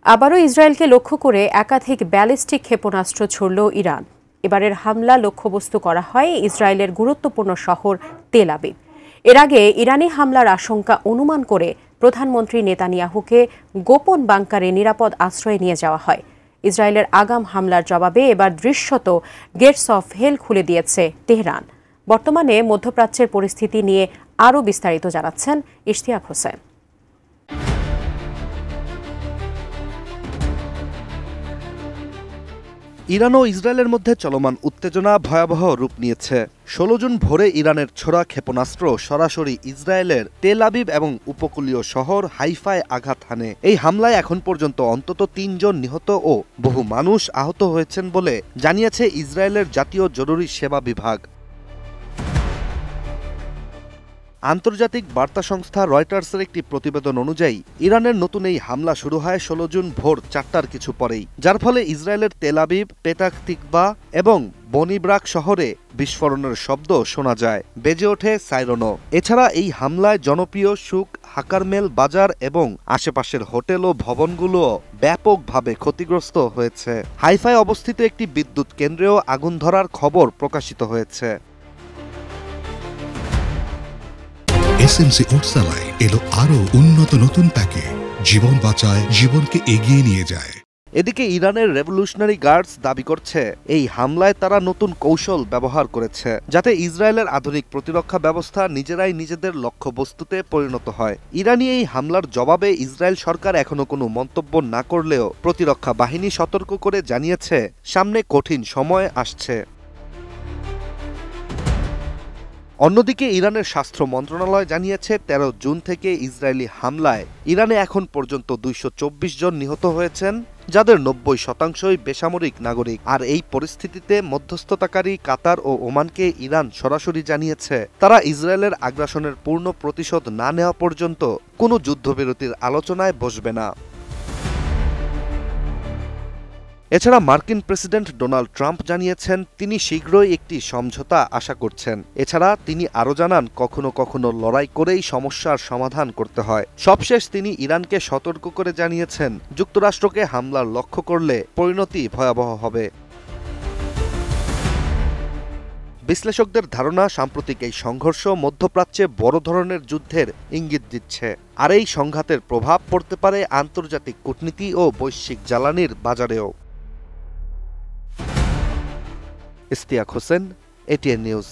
আবারও ইসরায়েলকে লক্ষ্য করে একাধিক ব্যালিস্টিক ক্ষেপণাস্ত্র ছুড়ল ইরান। এবারের হামলা লক্ষ্যবস্তু করা হয় ইসরায়েলের গুরুত্বপূর্ণ শহর তেল আবিব। এর আগে ইরানি হামলার আশঙ্কা অনুমান করে প্রধানমন্ত্রী নেতানিয়াহুকে গোপন বাংকারে নিরাপদ আশ্রয়ে নিয়ে যাওয়া হয়। ইসরায়েলের আগাম হামলার জবাবে এবার দৃশ্যত গেটস অফ হেল খুলে দিয়েছে তেহরান। বর্তমানে মধ্যপ্রাচ্যের পরিস্থিতি নিয়ে আরও বিস্তারিত জানাচ্ছেন ইশতিয়াক হোসেন। ইরান ও ইসরায়েলের মধ্যে চলমান উত্তেজনা ভয়াবহ রূপ নিয়েছে। ১৬ জুন ভোরে ইরানের ছোড়া ক্ষেপণাস্ত্র সরাসরি ইসরায়েলের তেল আবিব এবং উপকূলীয় শহর হাইফায় আঘাত হানে। এই হামলায় এখন পর্যন্ত অন্তত ৩ জন নিহত ও বহু মানুষ আহত হয়েছেন বলে জানিয়েছে ইসরায়েলের জাতীয় জরুরি সেবা বিভাগ। আন্তর্জাতিক বার্তা সংস্থা রয়টার্সের একটি প্রতিবেদন অনুযায়ী ইরানের নতুন এই হামলা শুরু হয় ১৬ জুন ভোর ৪টার কিছু পরেই, যার ফলে ইসরায়েলের তেল আবিব, পেতাক তিকবা এবং বনিব্রাক শহরে বিস্ফোরণের শব্দ শোনা যায়, বেজে ওঠে সাইরনও। এছাড়া এই হামলায় জনপ্রিয় সুক, হাকারমেল বাজার এবং আশেপাশের হোটেল ও ভবনগুলোও ব্যাপকভাবে ক্ষতিগ্রস্ত হয়েছে। হাইফায় অবস্থিত একটি বিদ্যুৎ কেন্দ্রেও আগুন ধরার খবর প্রকাশিত হয়েছে। এসএমসি ওটসালাইন এলো আরো উন্নত নতুন প্যাকে, জীবন বাঁচায়, জীবনকে এগিয়ে নিয়ে যায়। এদিকে ইরানের রেভলিউশনারি গার্ডস দাবি করছে এই হামলায় তারা নতুন কৌশল ব্যবহার করেছে, যাতে ইসরায়েলের আধুনিক প্রতিরক্ষা ব্যবস্থা নিজেরাই নিজেদের লক্ষ্যবস্তুতে পরিণত হয়। ইরানি এই হামলার জবাবে ইসরায়েল সরকার এখনো কোনো মন্তব্য না করলেও প্রতিরক্ষা বাহিনী সতর্ক করে জানিয়েছে সামনে কঠিন সময় আসছে। অন্যদিকে ইরানের স্বাস্থ্য মন্ত্রণালয় জানিয়েছে ১৩ জুন থেকে ইসরায়েলি হামলায় ইরানে এখন পর্যন্ত ২২৪ জন নিহত হয়েছেন, যাদের ৯০% বেসামরিক নাগরিক। আর এই পরিস্থিতিতে মধ্যস্থতাকারী কাতার ও ওমানকে ইরান সরাসরি জানিয়েছে তারা ইসরায়েলের আগ্রাসনের পূর্ণ প্রতিশোধ না নেওয়া পর্যন্ত কোনো যুদ্ধবিরতির আলোচনায় বসবে না। এছাড়া মার্কিন প্রেসিডেন্ট ডোনাল্ড ট্রাম্প জানিয়েছেন তিনি শীঘ্রই একটি সমঝোতা আশা করছেন। এছাড়া তিনি আরও জানান কখনো কখনো লড়াই করেই সমস্যার সমাধান করতে হয়। সবশেষ তিনি ইরানকে সতর্ক করে জানিয়েছেন যুক্তরাষ্ট্রকে হামলার লক্ষ্য করলে পরিণতি ভয়াবহ হবে। বিশ্লেষকদের ধারণা সাম্প্রতিক এই সংঘর্ষ মধ্যপ্রাচ্যে বড় ধরনের যুদ্ধের ইঙ্গিত দিচ্ছে, আর এই সংঘাতের প্রভাব পড়তে পারে আন্তর্জাতিক কূটনীতি ও বৈশ্বিক জ্বালানির বাজারেও। Ishtiaq Hossain, ATN news.